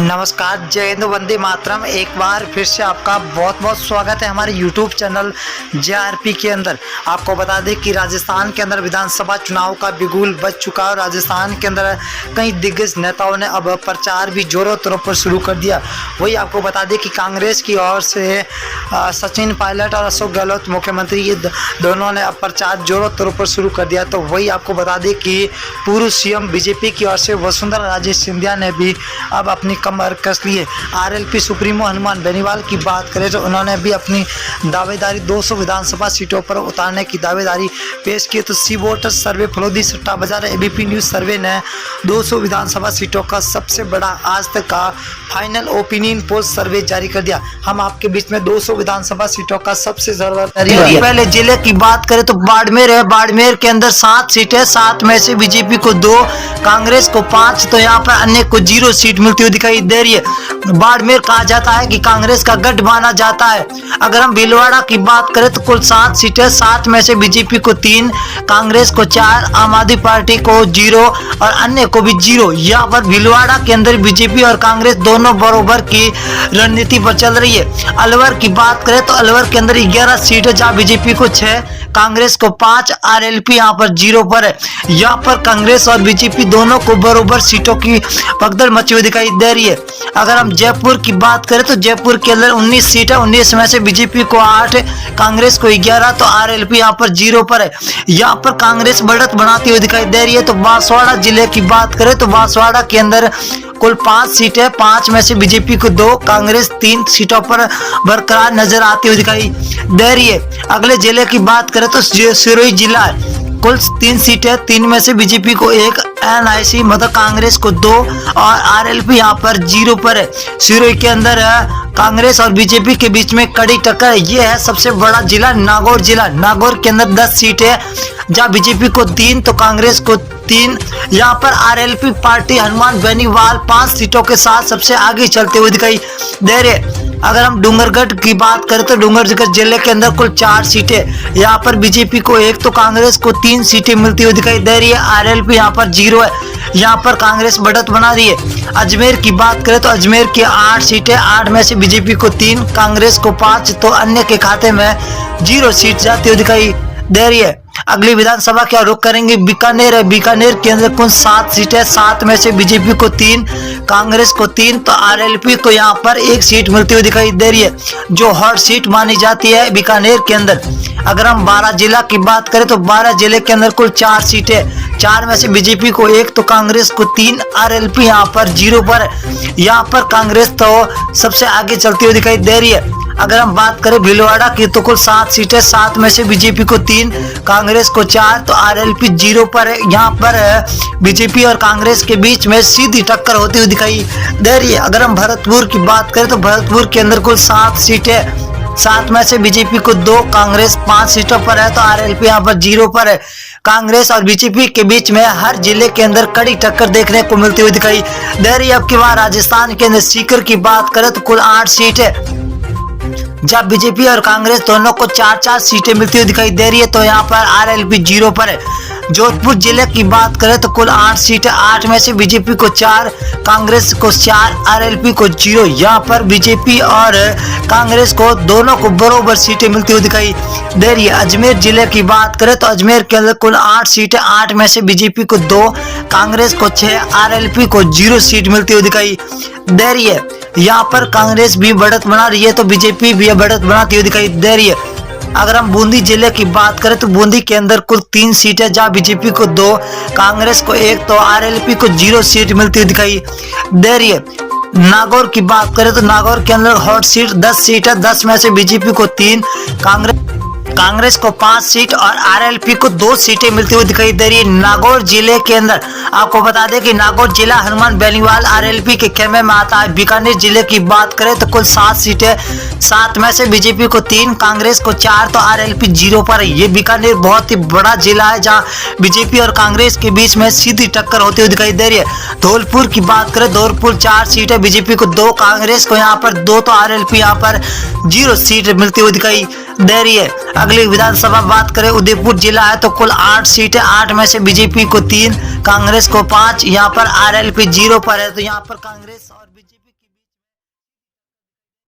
नमस्कार, जय हिंद, वंदे मातरम। एक बार फिर से आपका बहुत बहुत स्वागत है हमारे YouTube चैनल JRP के अंदर। आपको बता दें कि राजस्थान के अंदर विधानसभा चुनाव का बिगुल बज चुका है और राजस्थान के अंदर कई दिग्गज नेताओं ने अब प्रचार भी जोरों तौर पर शुरू कर दिया। वही आपको बता दें कि कांग्रेस की ओर से सचिन पायलट और अशोक गहलोत मुख्यमंत्री, ये दोनों ने अब प्रचार जोरों तौर पर शुरू कर दिया। तो वही आपको बता दें कि पूर्व CM बीजेपी की ओर से वसुंधरा राजे सिंधिया ने भी अब अपनी कमर कस लिए। RLP सुप्रीमो हनुमान बेनीवाल की बात करें तो उन्होंने भी अपनी दावेदारी 200 विधानसभा सीटों पर उतारने की दावेदारी पेश की। तो सी वोटर सर्वे, फलोदी सट्टा बाजार, ABP न्यूज़ सर्वे ने 200 विधानसभा सीटों का सबसे बड़ा आज तक का फाइनल ओपिनियन पोल सर्वे जारी कर दिया। हम आपके बीच में 200 विधानसभा सीटों का सबसे ज्यादा पहले जिले की बात करें तो बाड़मेर है। बाड़मेर के अंदर 7 सीटें, 7 में से बीजेपी को 2, कांग्रेस को 5, तो यहाँ पर अन्य को 0 सीट मिलती हुई दिखाई दे रही है। बाड़मेर कहा जाता है कि कांग्रेस का गढ़ माना जाता है। अगर हम भीलवाड़ा की बात करें तो कुल 7 सीटें, 7 में से बीजेपी को 3, कांग्रेस को 4, आम आदमी पार्टी को 0 और अन्य को भी 0। यहाँ पर भीलवाड़ा के अंदर बीजेपी और कांग्रेस दोनों बराबर की रणनीति पर चल रही है। अलवर की बात करें तो अलवर के अंदर 11 सीटें, जहाँ बीजेपी को 6, कांग्रेस को 5, RLP यहाँ पर 0 पर है। यहाँ पर कांग्रेस और बीजेपी दोनों को बराबर सीटों की भगदड़ मची हुई दिखाई दे रही है। अगर हम जयपुर की बात करें तो जयपुर के अंदर 19 सीटें, 19 में से बीजेपी को 8, कांग्रेस को 11, तो RLP यहाँ पर 0 पर है। यहाँ पर कांग्रेस बढ़त बनाती हुई दिखाई दे रही है। तो बांसवाड़ा जिले की बात करें तो बांसवाड़ा के अंदर कुल 5 सीटें, 5 में से बीजेपी को 2, कांग्रेस 3 सीटों पर बरकरार नजर आती हुई दिखाई दे रही है। अगले जिले की बात करें तो सिरोही जिला है। कुल 3 सीटें, 3 में से बीजेपी को 1, NIC मतलब कांग्रेस को 2 और RLP यहाँ पर 0 पर है। सिरोही के अंदर कांग्रेस और बीजेपी के बीच में कड़ी टक्कर। ये है सबसे बड़ा जिला नागौर जिला। नागौर के अंदर 10 सीटें, जहाँ बीजेपी को 3 तो कांग्रेस को 3। यहाँ पर RLP पार्टी हनुमान बेनीवाल 5 सीटों के साथ सबसे आगे चलते हुए दिखाई दे रहे। अगर हम डूंगरगढ़ की बात करें तो डूंगरगढ़ जिले के अंदर कुल 4 सीटें, यहाँ पर बीजेपी को 1 तो कांग्रेस को 3 सीटें मिलती हुई दिखाई दे रही है। RLP यहाँ पर 0 है। यहाँ पर कांग्रेस बढ़त बना रही है। अजमेर की बात करें तो अजमेर की 8 सीटें, 8 में से बीजेपी को 3, कांग्रेस को 5, तो अन्य के खाते में 0 सीट जाती हुई दिखाई दे रही है। अगली विधानसभा क्या रुख करेंगे, बीकानेर है। बीकानेर के अंदर कुल 7 सीटें, 7 में से बीजेपी को 3, कांग्रेस को 3, तो RLP को यहाँ पर 1 सीट मिलती हुई दिखाई दे रही है, जो हॉट सीट मानी जाती है बीकानेर के अंदर। अगर हम 12 जिला की बात करें तो 12 जिले के अंदर कुल 4 सीटें, 4 में से बीजेपी को 1 तो कांग्रेस को 3, RLP यहाँ पर 0 पर है। यहाँ पर कांग्रेस तो सबसे आगे चलती हुई दिखाई दे रही है। अगर हम बात करें भीलवाड़ा की तो कुल 7 सीटें, 7 में से बीजेपी को 3, कांग्रेस को 4, तो RLP 0 पर है। यहाँ पर बीजेपी और कांग्रेस के बीच में सीधी टक्कर होती हुई दिखाई दे रही है। अगर हम भरतपुर की बात करें तो भरतपुर के अंदर कुल 7 सीटें, 7 में से बीजेपी को 2, कांग्रेस 5 सीटों पर है, तो RLP यहाँ पर 0 पर है। कांग्रेस और बीजेपी के बीच में हर जिले के अंदर कड़ी टक्कर देखने को मिलती हुई दिखाई दे रही है। अब की बार राजस्थान के अंदर सीकर की बात करें तो कुल 8 सीटें, जब बीजेपी और कांग्रेस दोनों को 4-4 सीटें मिलती हुई दिखाई दे रही है, तो यहाँ पर RLP 0 पर है। जोधपुर जिले की बात करें तो कुल 8 सीटें, 8 में से बीजेपी को 4, कांग्रेस को 4, RLP को 0। यहाँ पर बीजेपी और कांग्रेस को दोनों को बराबर सीटें मिलती हुई दिखाई दे रही है। अजमेर जिले की बात करें तो अजमेर के अंदर कुल 8 सीटें, 8 में से बीजेपी को 2, कांग्रेस को 6, RLP को 0 सीट मिलती हुई दिखाई दे रही है। यहाँ पर कांग्रेस भी बढ़त बना रही है तो बीजेपी भी बढ़त बनाती हुई दिखाई दे रही है। अगर हम बूंदी जिले की बात करें तो बूंदी के अंदर कुल 3 सीटें, जहाँ बीजेपी को 2, कांग्रेस को 1, तो RLP को 0 सीट मिलती हुई दिखाई दे रही है। नागौर की बात करें तो नागौर के अंदर हॉट सीट 10 सीटें, 10 में से बीजेपी को 3, कांग्रेस को 5 सीट और RLP को 2 सीटें मिलती हुई दिखाई दे रही है। नागौर जिले के अंदर आपको बता दें कि नागौर जिला हनुमान बेनीवाल RLP के खेमे में आता है। बीकानेर जिले की बात करें तो कुल 7 सीटें, 7 में से बीजेपी को 3, कांग्रेस को 4, तो RLP 0 पर है। ये बीकानेर बहुत ही बड़ा जिला है, जहाँ बीजेपी और कांग्रेस के बीच में सीधी टक्कर होती हुई दिखाई दे रही है। धौलपुर की बात करें, धौलपुर 4 सीटें, बीजेपी को 2, कांग्रेस को यहाँ पर 2, तो RLP यहाँ पर 0 सीट मिलती हुई दिखाई दे रही है। अगली विधानसभा बात करें, उदयपुर जिला है तो कुल 8 सीटें, 8 में से बीजेपी को 3, कांग्रेस को 5, यहाँ पर RLP 0 पर है। तो यहाँ पर कांग्रेस और बीजेपी